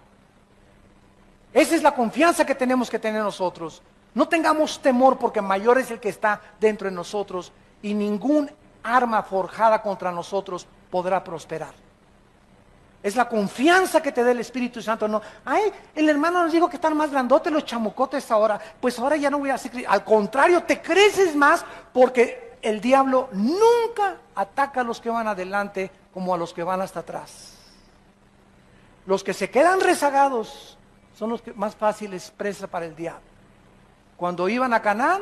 Esa es la confianza que tenemos que tener nosotros. No tengamos temor porque mayor es el que está dentro de nosotros y ningún arma forjada contra nosotros podrá prosperar. Es la confianza que te da el Espíritu Santo. No, ay, el hermano nos dijo que están más grandotes los chamucotes ahora. Pues ahora ya no voy a hacer. Al contrario, te creces más porque el diablo nunca ataca a los que van adelante como a los que van hasta atrás. Los que se quedan rezagados son los que más fáciles presa para el diablo. Cuando iban a Canaán,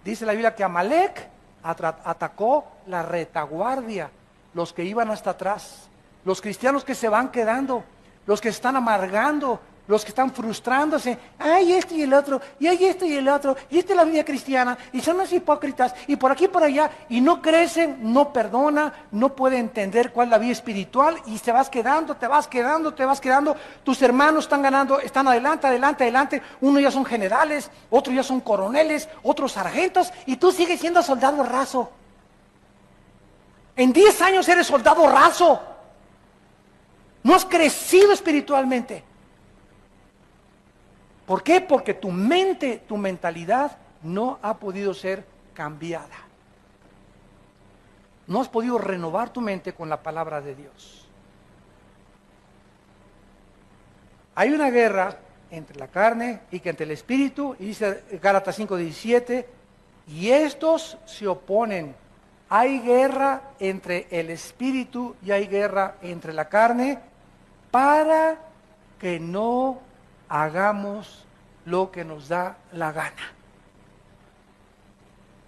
dice la Biblia que Amalek atacó la retaguardia, los que iban hasta atrás. Los cristianos que se van quedando, los que están amargando, los que están frustrándose, ay esto y el otro, y hay esto y el otro, y esta es la vida cristiana, y son los hipócritas, y por aquí y por allá, y no crecen, no perdona, no puede entender cuál es la vida espiritual, y te vas quedando, tus hermanos están ganando, están adelante, unos ya son generales, otros ya son coroneles, otros sargentos, y tú sigues siendo soldado raso. En 10 años eres soldado raso. No has crecido espiritualmente. ¿Por qué? Porque tu mente, tu mentalidad no ha podido ser cambiada. No has podido renovar tu mente con la palabra de Dios. Hay una guerra entre la carne y que entre el espíritu, y dice Gálatas 5:17, y estos se oponen. Hay guerra entre el espíritu y hay guerra entre la carne, para que no hagamos lo que nos da la gana.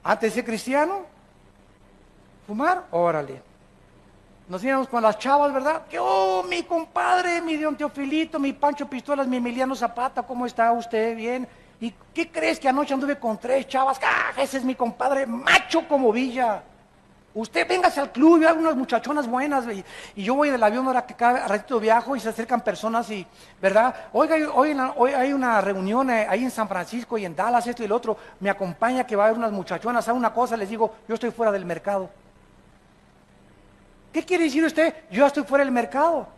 Antes de ser cristiano, fumar, órale. Nos íbamos con las chavas, ¿verdad? Que, mi compadre, mi don Teofilito, mi Pancho Pistolas, mi Emiliano Zapata, ¿cómo está usted? Bien. ¿Y qué crees que anoche anduve con 3 chavas? Ese es mi compadre, macho como Villa. Usted véngase al club, y hay unas muchachonas buenas, y yo voy del avión ahora que cada ratito viajo y se acercan personas y, ¿verdad? Oiga, hoy hay una reunión ahí en San Francisco y en Dallas, esto y lo otro, me acompaña que va a haber unas muchachonas, ¿sabe una cosa? Les digo, yo estoy fuera del mercado. ¿Qué quiere decir usted? Yo ya estoy fuera del mercado.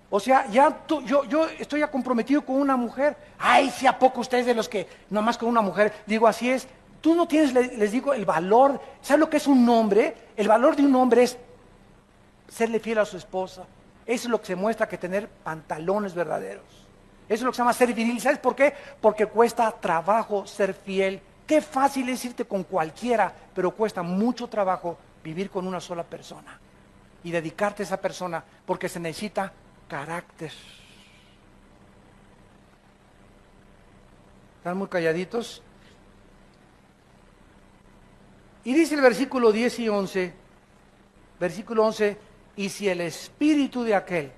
O sea, yo estoy ya comprometido con una mujer. Ay, si a poco ustedes de los que nomás con una mujer, digo, así es. Tú no tienes, les digo, el valor. ¿Sabes lo que es un hombre? El valor de un hombre es serle fiel a su esposa. Eso es lo que se muestra que tener pantalones verdaderos. Eso es lo que se llama ser viril. ¿Sabes por qué? Porque cuesta trabajo ser fiel. Qué fácil es irte con cualquiera, pero cuesta mucho trabajo vivir con una sola persona y dedicarte a esa persona, porque se necesita carácter. ¿Están muy calladitos? Y dice el versículo 10 y 11, versículo 11, y si el espíritu de aquel,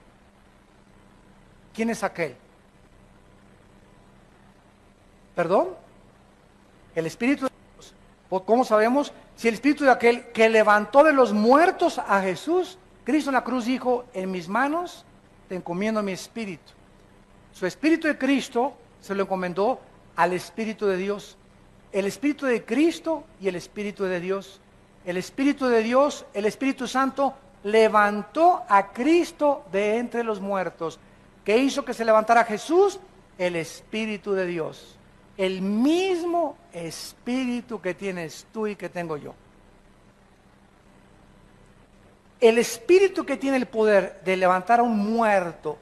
¿quién es aquel? ¿Perdón? El espíritu de Dios. ¿Cómo sabemos? Si el espíritu de aquel que levantó de los muertos a Jesús, Cristo en la cruz dijo, en mis manos te encomiendo mi espíritu. Su espíritu de Cristo se lo encomendó al espíritu de Dios. El espíritu de Cristo y el espíritu de Dios. El espíritu de Dios, el Espíritu Santo, levantó a Cristo de entre los muertos. ¿Qué hizo que se levantara Jesús? El Espíritu de Dios. El mismo Espíritu que tienes tú y que tengo yo. El Espíritu que tiene el poder de levantar a un muerto,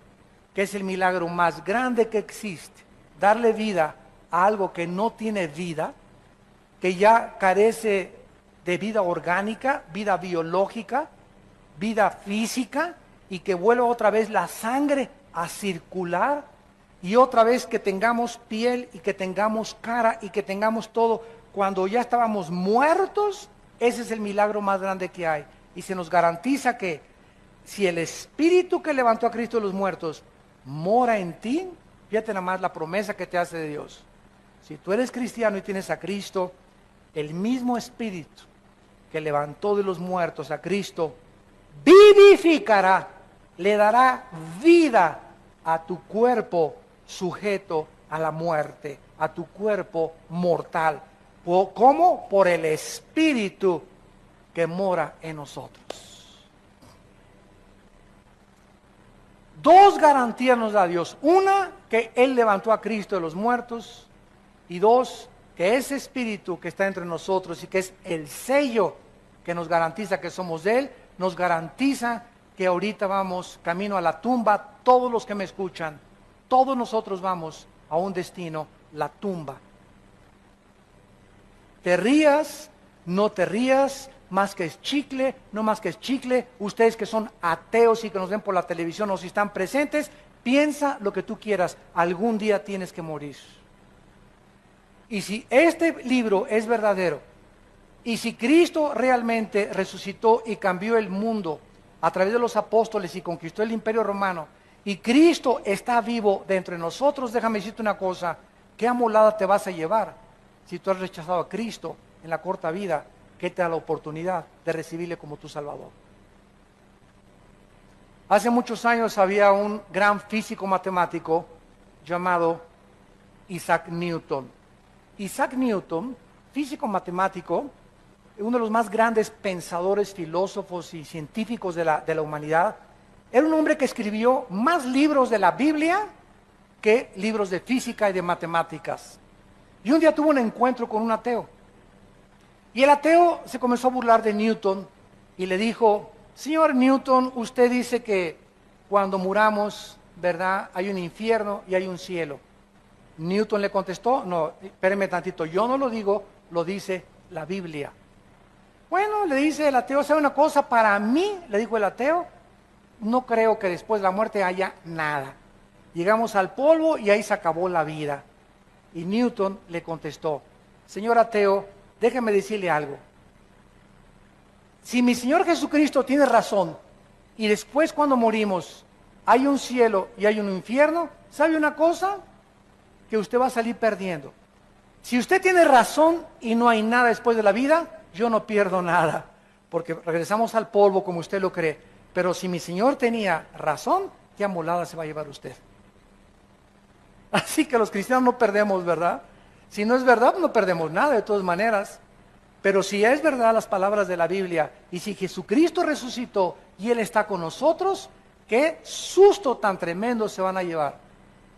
que es el milagro más grande que existe, darle vida a algo que no tiene vida, que ya carece de vida orgánica, vida biológica, vida física, y que vuelva otra vez la sangre a circular, y otra vez que tengamos piel y que tengamos cara y que tengamos todo, cuando ya estábamos muertos. Ese es el milagro más grande que hay, y se nos garantiza que si el Espíritu que levantó a Cristo de los muertos mora en ti, fíjate nada más la promesa que te hace de Dios. Si tú eres cristiano y tienes a Cristo, el mismo Espíritu que levantó de los muertos a Cristo vivificará, le dará vida a tu cuerpo sujeto a la muerte, a tu cuerpo mortal. ¿Cómo? Por el Espíritu que mora en nosotros. Dos garantías nos da Dios. Una, que Él levantó a Cristo de los muertos. Y dos, que ese Espíritu que está entre nosotros y que es el sello que nos garantiza que somos de Él, nos garantiza que ahorita vamos camino a la tumba. Todos los que me escuchan, todos nosotros vamos a un destino, la tumba. Te rías, no te rías, más que es chicle, no más que es chicle. Ustedes que son ateos y que nos ven por la televisión o si están presentes, piensa lo que tú quieras, algún día tienes que morir. Y si este libro es verdadero, y si Cristo realmente resucitó y cambió el mundo a través de los apóstoles y conquistó el imperio romano, y Cristo está vivo dentro de nosotros, déjame decirte una cosa, ¿qué amolada te vas a llevar si tú has rechazado a Cristo en la corta vida que te da la oportunidad de recibirle como tu Salvador? Hace muchos años había un gran físico matemático llamado Isaac Newton. Isaac Newton, físico matemático, uno de los más grandes pensadores, filósofos y científicos de la humanidad, era un hombre que escribió más libros de la Biblia que libros de física y de matemáticas. Y un día tuvo un encuentro con un ateo. Y el ateo se comenzó a burlar de Newton y le dijo: señor Newton, usted dice que cuando muramos, ¿verdad?, hay un infierno y hay un cielo. Newton le contestó: no, espéreme tantito, yo no lo digo, lo dice la Biblia. Bueno, le dice el ateo, ¿sabe una cosa? Para mí, le dijo el ateo, no creo que después de la muerte haya nada. Llegamos al polvo y ahí se acabó la vida. Y Newton le contestó: señor ateo, déjeme decirle algo. Si mi Señor Jesucristo tiene razón y después cuando morimos hay un cielo y hay un infierno, ¿sabe una cosa? Que usted va a salir perdiendo. Si usted tiene razón y no hay nada después de la vida, yo no pierdo nada, porque regresamos al polvo como usted lo cree. Pero si mi Señor tenía razón, qué amolada se va a llevar usted. Así que los cristianos no perdemos, ¿verdad? Si no es verdad, no perdemos nada de todas maneras. Pero si es verdad las palabras de la Biblia, y si Jesucristo resucitó y Él está con nosotros, qué susto tan tremendo se van a llevar.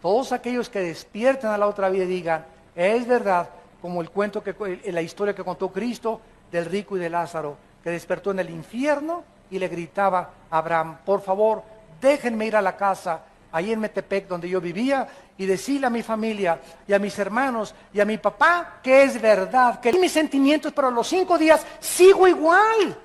Todos aquellos que despierten a la otra vida y digan: es verdad, como el cuento, la historia que contó Cristo del rico y de Lázaro, que despertó en el infierno y le gritaba a Abraham: por favor, déjenme ir a la casa, ahí en Metepec donde yo vivía, y decirle a mi familia y a mis hermanos y a mi papá que es verdad, que mis sentimientos, pero a los 5 días sigo igual.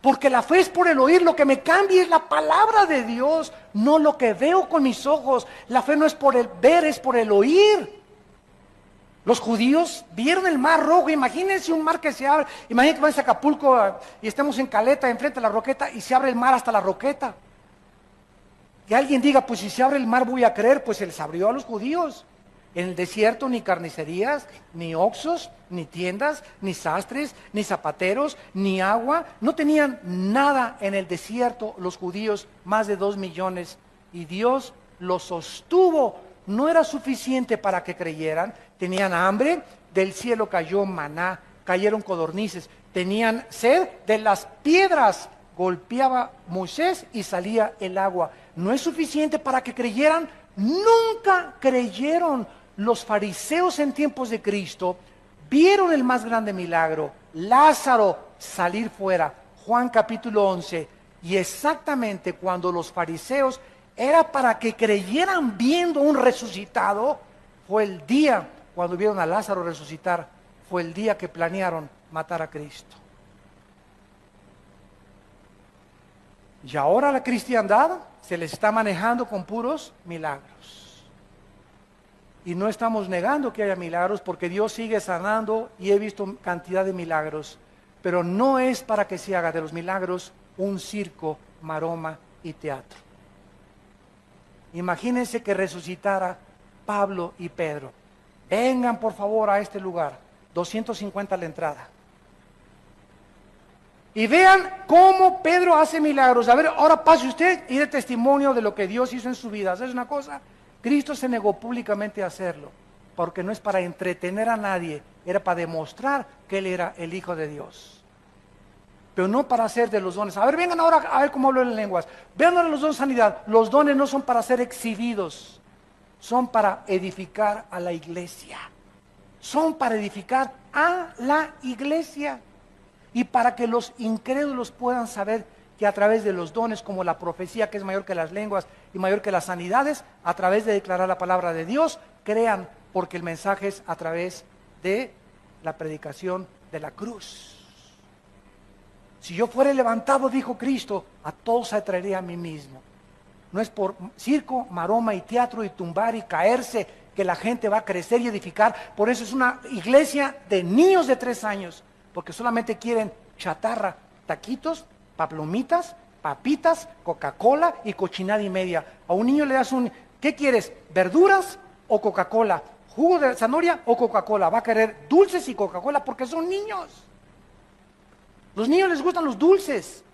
Porque la fe es por el oír, lo que me cambia es la palabra de Dios, no lo que veo con mis ojos. La fe no es por el ver, es por el oír. Los judíos vieron el mar rojo, imagínense un mar que se abre, imagínense que vamos a Acapulco y estemos en Caleta, enfrente de la Roqueta, y se abre el mar hasta la Roqueta. Que alguien diga: pues si se abre el mar voy a creer. Pues se les abrió a los judíos. En el desierto ni carnicerías, ni oxos, ni tiendas, ni sastres, ni zapateros, ni agua. No tenían nada en el desierto los judíos, más de 2 millones. Y Dios los sostuvo. No era suficiente para que creyeran. Tenían hambre, del cielo cayó maná, cayeron codornices. Tenían sed, de las piedras golpeaba Moisés y salía el agua. ¿No es suficiente para que creyeran? Nunca creyeron. Los fariseos en tiempos de Cristo vieron el más grande milagro, Lázaro salir fuera, Juan capítulo 11, y exactamente cuando los fariseos era para que creyeran viendo un resucitado, fue el día cuando vieron a Lázaro resucitar, fue el día que planearon matar a Cristo. Y ahora la cristiandad se les está manejando con puros milagros. Y no estamos negando que haya milagros porque Dios sigue sanando y he visto cantidad de milagros. Pero no es para que se haga de los milagros un circo, maroma y teatro. Imagínense que resucitara Pablo y Pedro. Vengan por favor a este lugar, 250 la entrada. Y vean cómo Pedro hace milagros. A ver, ahora pase usted y dé testimonio de lo que Dios hizo en su vida. ¿Sabes una cosa? Cristo se negó públicamente a hacerlo, porque no es para entretener a nadie, era para demostrar que Él era el Hijo de Dios. Pero no para hacer de los dones. A ver, vengan ahora a ver cómo hablo en lenguas. Vean ahora los dones de sanidad. Los dones no son para ser exhibidos, son para edificar a la iglesia. Son para edificar a la iglesia. Y para que los incrédulos puedan saber que a través de los dones como la profecía, que es mayor que las lenguas y mayor que las sanidades, a través de declarar la palabra de Dios, crean, porque el mensaje es a través de la predicación de la cruz. Si yo fuera levantado, dijo Cristo, a todos atraeré a mí mismo. No es por circo, maroma y teatro y tumbar y caerse que la gente va a crecer y edificar. Por eso es una iglesia de niños de 3 años, porque solamente quieren chatarra, taquitos, palomitas, papitas, Coca-Cola y cochinada y media. A un niño le das ¿qué quieres? ¿Verduras o Coca-Cola? ¿Jugo de zanahoria o Coca-Cola? Va a querer dulces y Coca-Cola porque son niños. Los niños les gustan los dulces.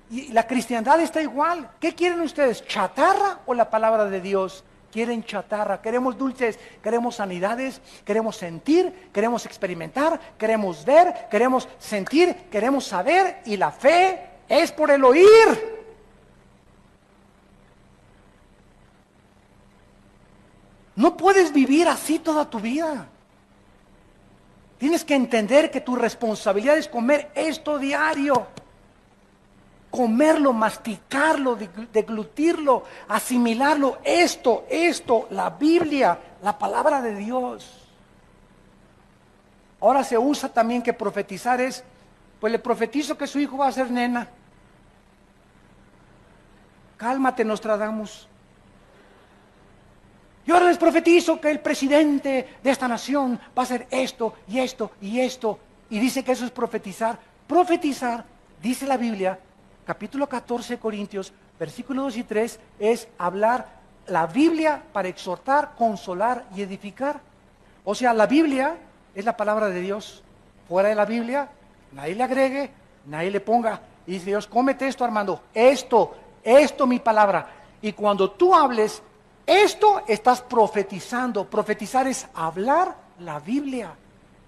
Y la cristiandad está igual. ¿Qué quieren ustedes? ¿Chatarra o la palabra de Dios? Quieren chatarra, queremos dulces, queremos sanidades, queremos sentir, queremos experimentar, queremos ver, queremos sentir, queremos saber, y la fe es por el oír. No puedes vivir así toda tu vida. Tienes que entender que tu responsabilidad es comer esto diario. Comerlo, masticarlo, deglutirlo, asimilarlo, esto, la Biblia, la palabra de Dios. Ahora se usa también que profetizar es, pues le profetizo que su hijo va a ser nena. Cálmate, Nostradamus. Y ahora les profetizo que el presidente de esta nación va a hacer esto y esto y esto. Y dice que eso es profetizar. Profetizar, dice la Biblia, capítulo 14 de Corintios, versículos 2 y 3, es hablar la Biblia para exhortar, consolar y edificar. O sea, la Biblia es la palabra de Dios. Fuera de la Biblia, nadie le agregue, nadie le ponga. Y dice Dios, cómete esto, Armando, esto, mi palabra. Y cuando tú hables esto, estás profetizando. Profetizar es hablar la Biblia,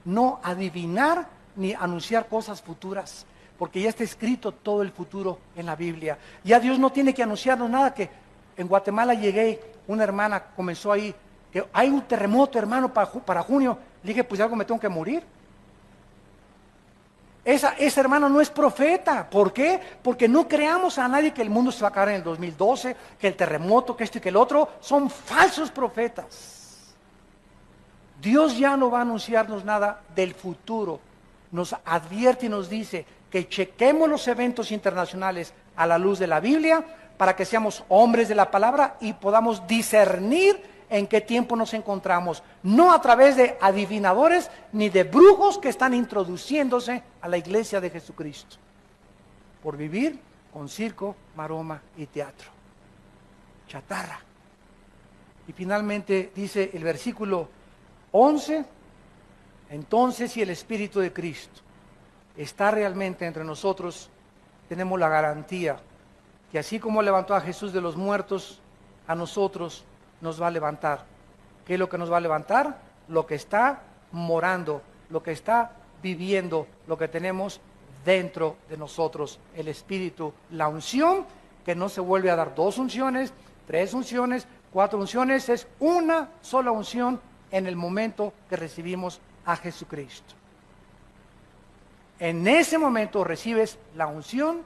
no adivinar ni anunciar cosas futuras. Porque ya está escrito todo el futuro en la Biblia. Ya Dios no tiene que anunciarnos nada. Que en Guatemala llegué, una hermana comenzó ahí, que hay un terremoto, hermano, para junio. Le dije, pues algo me tengo que morir. Esa hermana no es profeta. ¿Por qué? Porque no creamos a nadie que el mundo se va a acabar en el 2012, que el terremoto, que esto y que el otro. Son falsos profetas. Dios ya no va a anunciarnos nada del futuro. Nos advierte y nos dice que chequemos los eventos internacionales a la luz de la Biblia para que seamos hombres de la palabra y podamos discernir en qué tiempo nos encontramos, no a través de adivinadores ni de brujos que están introduciéndose a la iglesia de Jesucristo, por vivir con circo, maroma y teatro, chatarra. Y finalmente dice el versículo 11, entonces si el Espíritu de Cristo está realmente entre nosotros, tenemos la garantía que así como levantó a Jesús de los muertos, a nosotros nos va a levantar. ¿Qué es lo que nos va a levantar? Lo que está morando, lo que está viviendo, lo que tenemos dentro de nosotros. El Espíritu, la unción, que no se vuelve a dar 2 unciones, 3 unciones, 4 unciones, es una sola unción en el momento que recibimos a Jesucristo. En ese momento recibes la unción,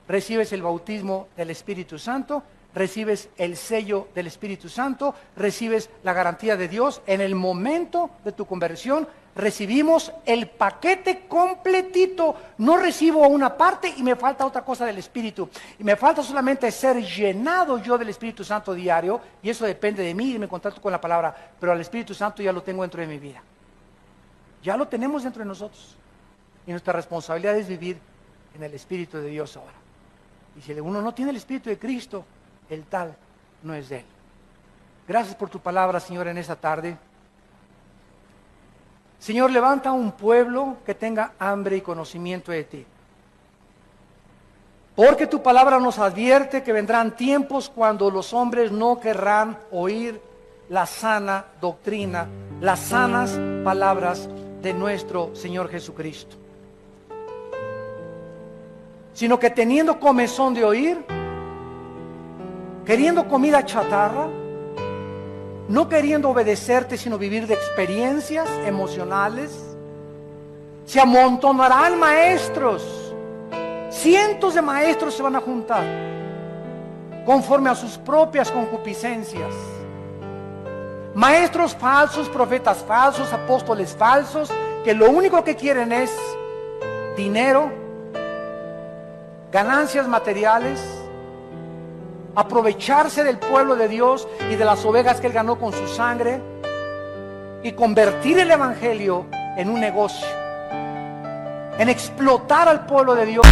recibes el bautismo del Espíritu Santo, recibes el sello del Espíritu Santo, recibes la garantía de Dios. En el momento de tu conversión recibimos el paquete completito. No recibo una parte y me falta otra cosa del Espíritu. Y me falta solamente ser llenado yo del Espíritu Santo diario, y eso depende de mí y me contacto con la palabra, pero al Espíritu Santo ya lo tengo dentro de mi vida. Ya lo tenemos dentro de nosotros. Y nuestra responsabilidad es vivir en el Espíritu de Dios ahora. Y si uno no tiene el Espíritu de Cristo, el tal no es de Él. Gracias por tu palabra, Señor, en esta tarde. Señor, levanta un pueblo que tenga hambre y conocimiento de Ti. Porque tu palabra nos advierte que vendrán tiempos cuando los hombres no querrán oír la sana doctrina, las sanas palabras de nuestro Señor Jesucristo, sino que teniendo comezón de oír, queriendo comida chatarra, no queriendo obedecerte, sino vivir de experiencias emocionales, se amontonarán maestros, cientos de maestros se van a juntar, conforme a sus propias concupiscencias. Maestros falsos, profetas falsos, apóstoles falsos, que lo único que quieren es dinero, ganancias materiales, aprovecharse del pueblo de Dios y de las ovejas que Él ganó con su sangre, y convertir el evangelio en un negocio, en explotar al pueblo de Dios.